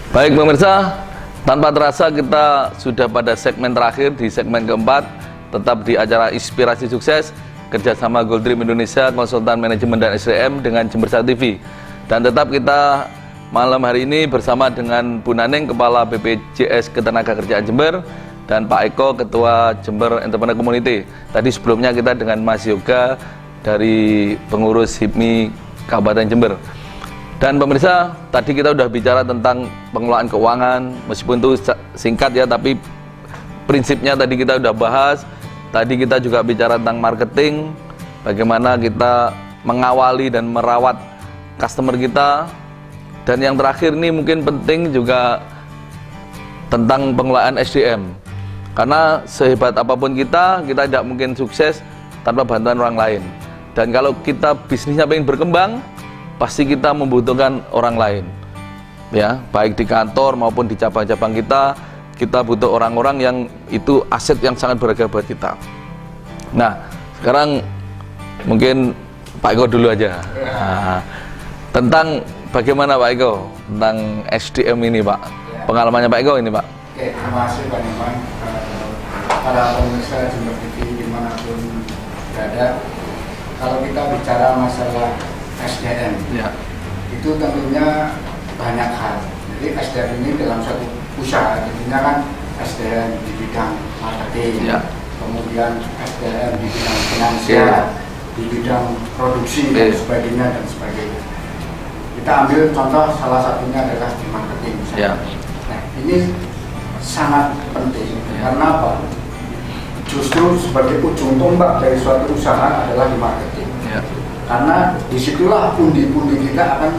Baik pemirsa, tanpa terasa kita sudah pada segmen terakhir, di segmen keempat, tetap di acara Inspirasi Sukses kerjasama Goldream Indonesia, Konsultan Manajemen dan SDM dengan Jember Satu TV. Dan tetap kita malam hari ini bersama dengan Bu Naneng, Kepala BPJS Ketenagakerjaan Jember, dan Pak Eko, Ketua Jember Entrepreneur Community. Tadi sebelumnya kita dengan Mas Yoga dari pengurus HIPMI Kabupaten Jember. Dan pemirsa, tadi kita udah bicara tentang pengelolaan keuangan, meskipun itu singkat ya, tapi prinsipnya tadi kita udah bahas. Tadi kita juga bicara tentang marketing, bagaimana kita mengawali dan merawat customer kita. Dan yang terakhir ini mungkin penting juga tentang pengelolaan SDM. Karena sehebat apapun kita tidak mungkin sukses tanpa bantuan orang lain. Dan kalau kita bisnisnya pengen berkembang, pasti kita membutuhkan orang lain, ya, baik di kantor maupun di cabang-cabang kita butuh orang-orang yang itu aset yang sangat berharga buat kita. Nah, sekarang mungkin Pak Eko dulu aja. Nah, tentang bagaimana Pak Eko tentang SDM ini, Pak, pengalamannya Pak Eko ini, Pak. Oke, terima kasih Pak Niman. Para pemirsa Jember TV dimanapun berada, kalau kita bicara masalah SDM, ya, itu tentunya banyak hal. Jadi SDM ini dalam satu usaha, tentunya kan SDM di bidang marketing, ya, kemudian SDM di bidang finansial, ya, di bidang produksi, ya, dan sebagainya dan sebagainya. Kita ambil contoh salah satunya adalah di marketing. Ya. Nah, ini sangat penting, ya, karena apa? Justru sebagai ujung tombak dari suatu usaha adalah di marketing. Ya. Karena disitulah pundi-pundi kita akan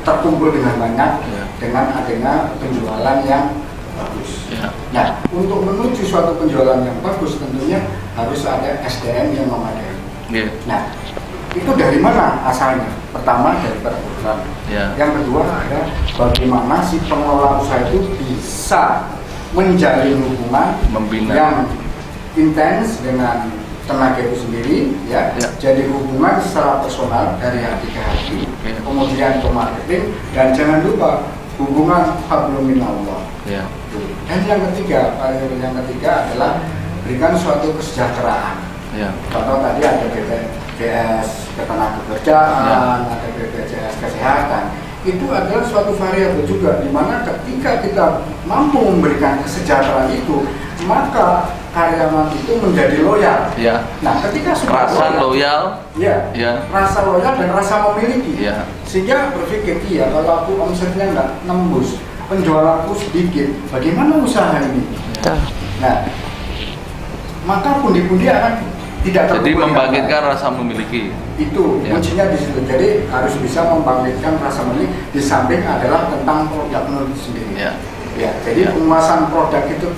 terkumpul dengan banyak, ya, dengan adanya penjualan yang bagus. Ya. Nah, untuk menuju suatu penjualan yang bagus tentunya harus ada SDM yang memadai. Ya. Nah, itu dari mana asalnya? Pertama dari program. Ya. Yang kedua ada bagaimana si pengelola usaha itu bisa menjalin hubungan yang intens dengan tenaga itu sendiri, ya, ya, jadi hubungan secara personal dari hati ke hati, ya, kemudian ke marketing, dan jangan lupa hubungan hablum minallah. Ya. Dan yang ketiga adalah berikan suatu kesejahteraan. Ya. Contoh tadi ada BPJS Ketenagakerjaan, ya, ada BPJS Kesehatan. Itu adalah suatu variabel juga, di mana ketika kita mampu memberikan kesejahteraan itu, maka karyawan itu menjadi loyal. Ya. Nah, ketika sudah rasa loyal, ya, ya, rasa loyal dan rasa memiliki, ya, sehingga berpikir, iya, kalau aku omsetnya nggak nembus, penjualanku sedikit, bagaimana usaha ini? Ya. Nah, maka pundi-pundi akan tidak terkumpul. Jadi membangkitkan rasa memiliki. Itu, ya, kuncinya di situ. Jadi harus bisa membangkitkan rasa memiliki. Di samping adalah tentang produk itu sendiri. Ya. Ya, jadi, ya, penguasaan produk itu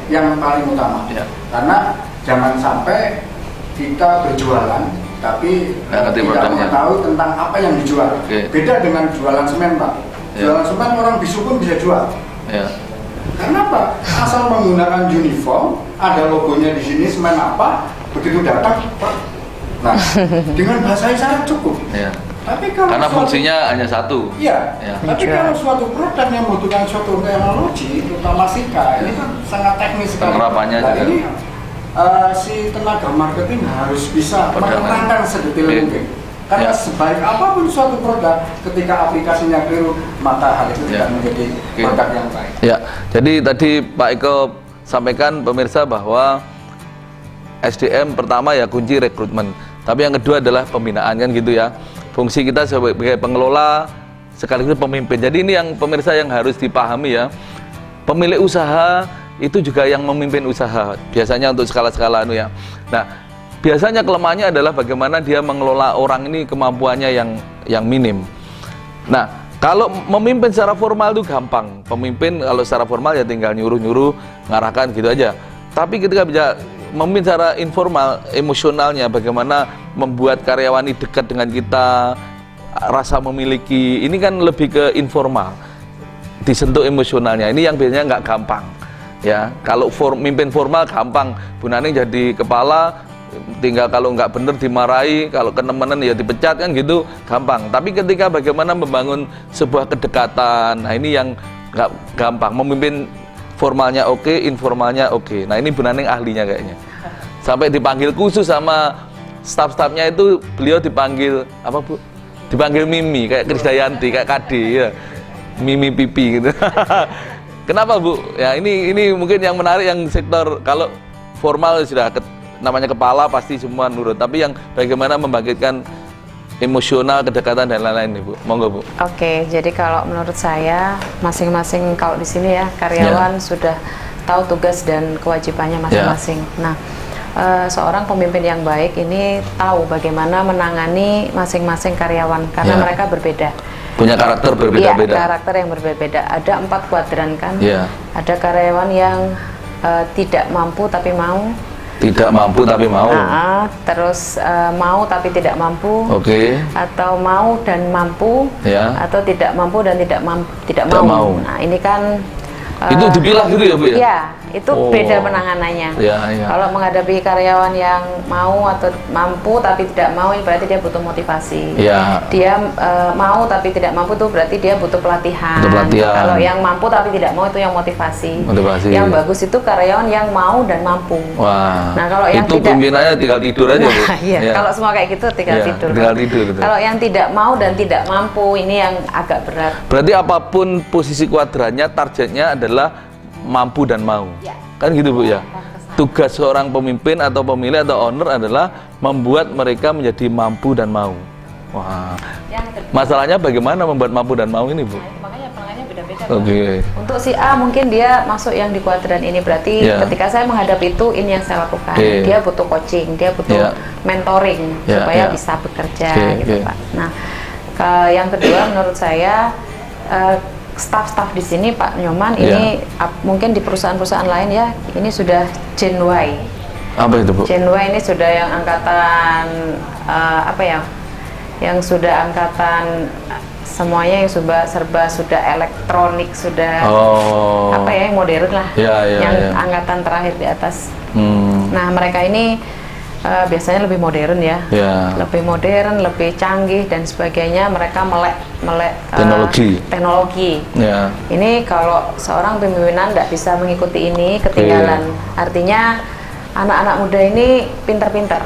yang paling utama, ya, karena jangan sampai kita berjualan tapi tidak mengetahui tentang apa yang dijual. Okay. Beda dengan jualan semen, Pak. Ya. Jualan semen orang bisu pun bisa jual. Ya. Karena apa? Asal menggunakan uniform, ada logonya di sini semen apa, begitu datang, Pak. Nah, dengan bahasa isyarat cukup. Ya. Tapi kalau karena fungsinya hanya satu. Iya. Ya. Tapi kalau suatu produk yang membutuhkan suatu teknologi, terutama SIKA, ini kan sangat teknis sekali. Penerapannya juga. Ini si tenaga marketing harus bisa menerangkan sedetail mungkin. Karena, ya, sebaik apapun suatu produk, ketika aplikasinya keliru, maka hal itu, ya, tidak menjadi produk yang baik. Ya. Jadi tadi Pak Eko sampaikan pemirsa bahwa SDM pertama ya kunci rekrutmen. Tapi yang kedua adalah pembinaan, kan gitu ya. Fungsi kita sebagai pengelola sekaligus pemimpin. Jadi ini yang pemirsa yang harus dipahami ya. Pemilik usaha itu juga yang memimpin usaha. Biasanya untuk skala-skala ya. Nah, biasanya kelemahannya adalah bagaimana dia mengelola orang ini kemampuannya yang minim. Nah, kalau memimpin secara formal itu gampang. Pemimpin kalau secara formal ya tinggal nyuruh-nyuruh, ngarahkan gitu aja. Tapi ketika bisa memimpin secara informal, emosionalnya bagaimana membuat karyawan ini dekat dengan kita, rasa memiliki, ini kan lebih ke informal, disentuh emosionalnya. Ini yang biasanya nggak gampang, ya. Kalau mimpin formal gampang, Bu Naneng jadi kepala, tinggal kalau nggak bener dimarahi, kalau kenemenan ya dipecat, kan gitu, gampang. Tapi ketika bagaimana membangun sebuah kedekatan, nah ini yang nggak gampang. Memimpin formalnya oke, informalnya oke. Nah ini Bu Naneng ahlinya kayaknya. Sampai dipanggil khusus sama staf-stafnya itu, beliau dipanggil apa Bu? Dipanggil Mimi, kayak Krisdayanti, kayak KD ya. Mimi pipi gitu. Kenapa Bu? Ya ini mungkin yang menarik yang sektor kalau formal sudah namanya kepala pasti semua nurut. Tapi yang bagaimana membangkitkan emosional, kedekatan dan lain-lain nih Bu. Monggo Bu. Oke, jadi kalau menurut saya masing-masing kalau di sini ya karyawan sudah tahu tugas dan kewajibannya masing-masing. Nah, seorang pemimpin yang baik ini tahu bagaimana menangani masing-masing karyawan karena mereka berbeda. Punya karakter berbeda-beda. Iya, karakter yang berbeda-beda. Ada 4 kuadran kan. Ada karyawan yang tidak mampu tapi mau. Tidak mampu tapi mau. Terus mau tapi tidak mampu. Atau mau dan mampu. Atau tidak mampu dan tidak mau. Nah ini kan itu dipilah gitu ya Bu ya? Iya, itu beda penanganannya. Kalau menghadapi karyawan yang mau atau mampu tapi tidak mau, berarti dia butuh motivasi. Dia mau tapi tidak mampu tuh berarti dia butuh pelatihan. Kalau yang mampu tapi tidak mau itu yang motivasi. Yang bagus itu karyawan yang mau dan mampu. Nah kalau yang itu tidak, pimpinannya tinggal tidur aja Bu. Kalau semua kayak gitu tinggal tidur. Gitu. Kalau yang tidak mau dan tidak mampu ini yang agak berat. Berarti apapun posisi kuadrannya, targetnya adalah mampu dan mau. Kan gitu Bu ya. Tugas seorang pemimpin atau pemilik atau owner adalah membuat mereka menjadi mampu dan mau. Wah. Masalahnya bagaimana membuat mampu dan mau ini Bu? Makanya penanganannya beda-beda. Untuk si A mungkin dia masuk yang di kuadran ini, berarti ketika saya menghadapi itu ini yang saya lakukan. Dia butuh coaching, dia butuh mentoring supaya bisa bekerja gitu Pak. Nah, yang kedua menurut saya staf-staf di sini Pak Nyoman ini mungkin di perusahaan-perusahaan lain ya ini sudah Gen Y. Apa itu Bu? Gen Y ini sudah yang angkatan apa ya? Yang sudah angkatan semuanya yang serba sudah elektronik, sudah apa ya, yang modern lah. Yang angkatan terakhir di atas. Nah mereka ini biasanya lebih modern ya, lebih modern, lebih canggih dan sebagainya. Mereka melek teknologi. Ini kalau seorang pimpinan tidak bisa mengikuti ini, ketinggalan. Artinya anak-anak muda ini pintar-pintar.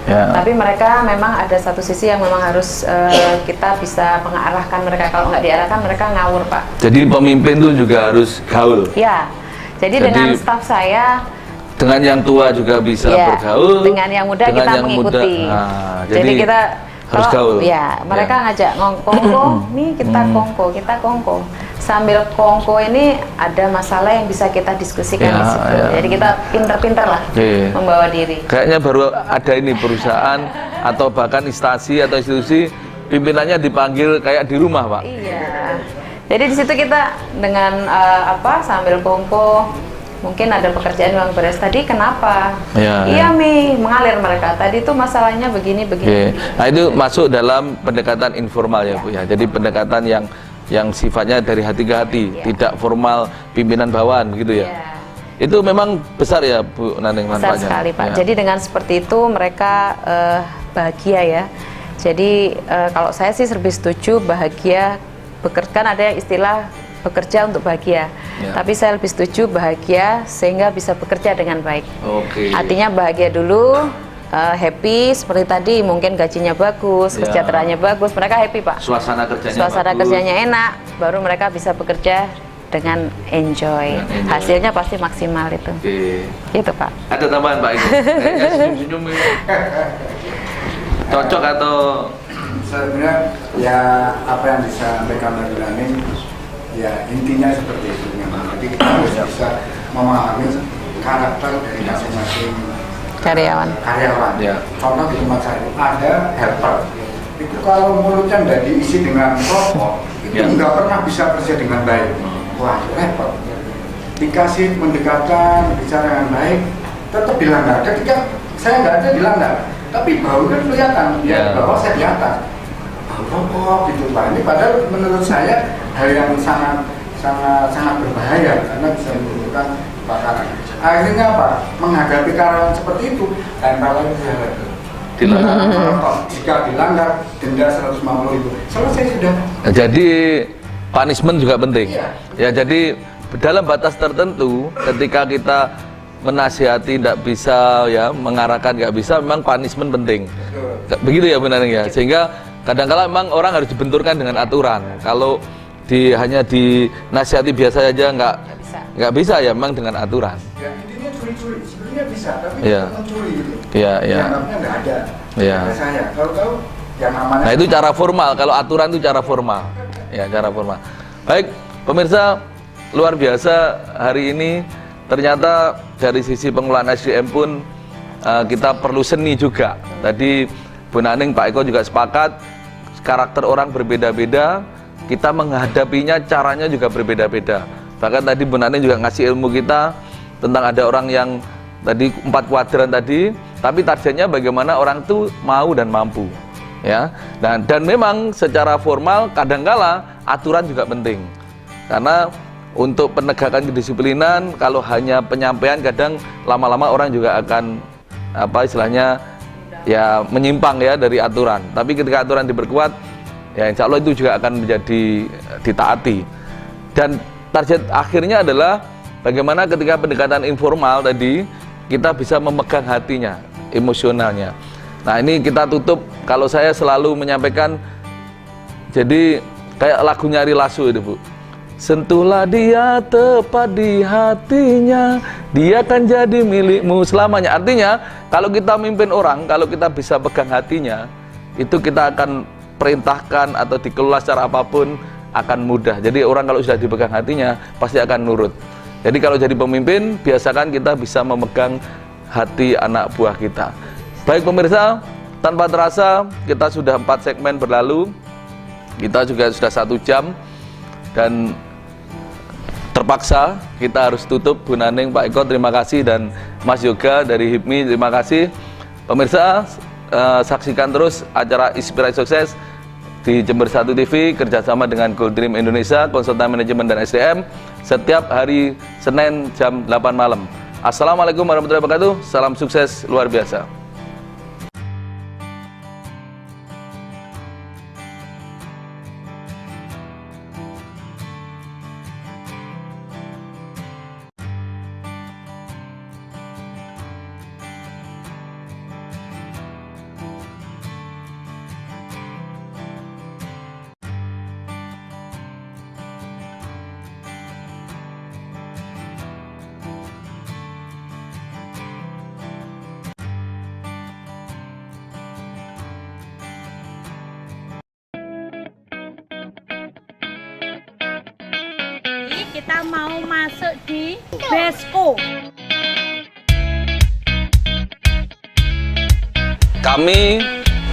Tapi mereka memang ada satu sisi yang memang harus kita bisa mengarahkan mereka. Kalau nggak diarahkan mereka ngawur Pak. Jadi pemimpin itu juga harus gaul. Jadi dengan staf saya, dengan yang tua juga bisa bergaul, dengan yang muda kita mengikuti. Jadi kita harus gaul. Mereka ngajak kongko, nih kita kongko. Sambil kongko ini ada masalah yang bisa kita diskusikan di situ. Jadi kita pinter-pinter lah membawa diri. Kayaknya baru ada ini perusahaan atau bahkan instansi atau institusi pimpinannya dipanggil kayak di rumah Pak. Jadi di situ kita dengan sambil kongko. Mungkin ada pekerjaan yang beres tadi, kenapa? Iya Mi, mengalir mereka. Tadi itu masalahnya begini. Nah itu masuk dalam pendekatan informal ya Bu ya. Jadi pendekatan yang sifatnya dari hati ke hati, tidak formal pimpinan bawahan gitu ya. Itu memang besar ya Bu Naneng manfaatnya. Besar sekali Pak. Jadi dengan seperti itu mereka bahagia ya. Jadi kalau saya sih lebih setuju bahagia bekerja, kan ada istilah bekerja untuk bahagia, tapi saya lebih setuju bahagia sehingga bisa bekerja dengan baik. Artinya bahagia dulu, happy seperti tadi, mungkin gajinya bagus, kesejahteraannya bagus, mereka happy Pak. Suasana kerjanya enak, baru mereka bisa bekerja dengan enjoy. Hasilnya pasti maksimal itu. Gitu Pak. Ada tambahan Pak itu? Senyum-senyum ini. Cocok atau? Sebenarnya ya apa yang disampaikan Mbak Naneng, ya intinya seperti itu memang. Jadi kita harus bisa memahami karakter dari masing-masing karyawan. Contoh di tempat saya ada helper. Itu kalau mulutnya tidak diisi dengan rokok, itu nggak pernah bisa kerja dengan baik. Wah, repot. Dikasih pendekatan, bicara yang baik, tetap dilanggar. Ketika saya nggak ada dilanggar, tapi baunya kelihatan. Bahwa saya di atas. Rokok gitu Pak. Ini padahal menurut saya hal yang sangat berbahaya karena bisa menimbulkan kebakaran. Akhirnya apa? Menghadapi karyawan seperti itu, tempelan dilanggar. Jika dilanggar denda 150.000. Selesai sudah. Jadi punishment juga penting. Ya, jadi dalam batas tertentu ketika kita menasihati tidak bisa ya, mengarahkan nggak bisa, memang punishment penting. Begitu ya benar ya. Sehingga kadang-kala memang orang harus dibenturkan dengan aturan. Kalau hanya dinasihati biasa saja nggak bisa ya, memang dengan aturan. Ya, intinya curi-curi sebenarnya bisa, tapi Iya. mencuri gitu. Iya, iya. Dianggapnya nggak ada. Iya. Ada saya. Kalau tahu yang amanah. Nah, itu cara formal. Kalau aturan itu cara formal. Ya, cara formal. Baik, pemirsa, luar biasa hari ini. Ternyata dari sisi pengelolaan SDM pun kita perlu seni juga. Tadi Bu Naning, Pak Eko juga sepakat, karakter orang berbeda-beda, kita menghadapinya caranya juga berbeda-beda. Bahkan tadi Bu Naning juga ngasih ilmu kita tentang ada orang yang tadi 4 kuadran tadi, tapi targetnya bagaimana orang itu mau dan mampu. Ya, dan memang secara formal kadangkala aturan juga penting. Karena untuk penegakan kedisiplinan, kalau hanya penyampaian kadang lama-lama orang juga akan istilahnya ya menyimpang ya dari aturan. Tapi ketika aturan diperkuat, ya insya Allah itu juga akan menjadi ditaati. Dan target akhirnya adalah bagaimana ketika pendekatan informal tadi kita bisa memegang hatinya, emosionalnya. Nah, ini kita tutup, kalau saya selalu menyampaikan, jadi kayak lagu Nyari Lasso itu, Bu. Sentuhlah dia tepat di hatinya, dia akan jadi milikmu selamanya. Artinya, kalau kita mimpin orang, kalau kita bisa pegang hatinya, itu kita akan perintahkan atau dikelola secara apapun akan mudah. Jadi orang kalau sudah dipegang hatinya, pasti akan nurut. Jadi kalau jadi pemimpin, biasakan kita bisa memegang hati anak buah kita. Baik pemirsa, tanpa terasa kita sudah 4 segmen berlalu, kita juga sudah 1 jam, dan terpaksa kita harus tutup. Bu Naning, Pak Eko, terima kasih, dan Mas Yoga dari HIPMI, terima kasih. Pemirsa, saksikan terus acara Inspirasi Sukses di Jember 1 TV kerjasama dengan Gold Dream Indonesia, konsultan manajemen dan SDM, setiap hari Senin jam 8 malam. Assalamualaikum warahmatullahi wabarakatuh, salam sukses luar biasa. Kita mau masuk di Besko. Kami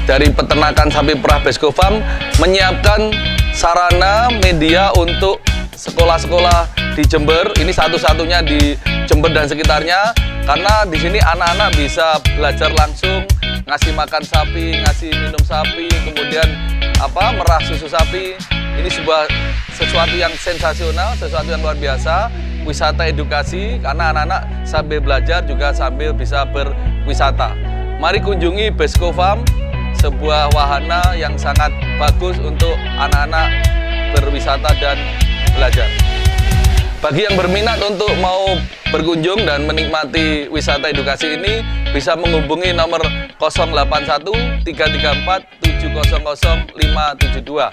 dari peternakan sapi perah Besko Farm menyiapkan sarana media untuk sekolah-sekolah di Jember. Ini satu-satunya di Jember dan sekitarnya, karena di sini anak-anak bisa belajar langsung ngasih makan sapi, ngasih minum sapi, kemudian merah susu sapi. Ini sesuatu yang sensasional, sesuatu yang luar biasa, wisata edukasi, karena anak-anak sambil belajar juga sambil bisa berwisata. Mari kunjungi Besko Farm, sebuah wahana yang sangat bagus untuk anak-anak berwisata dan belajar. Bagi yang berminat untuk mau berkunjung dan menikmati wisata edukasi ini, bisa menghubungi nomor 081 334 700 572.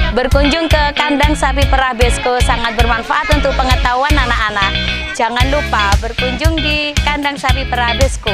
Berkunjung ke kandang sapi perah Besko sangat bermanfaat untuk pengetahuan anak-anak. Jangan lupa berkunjung di kandang sapi perah Besko.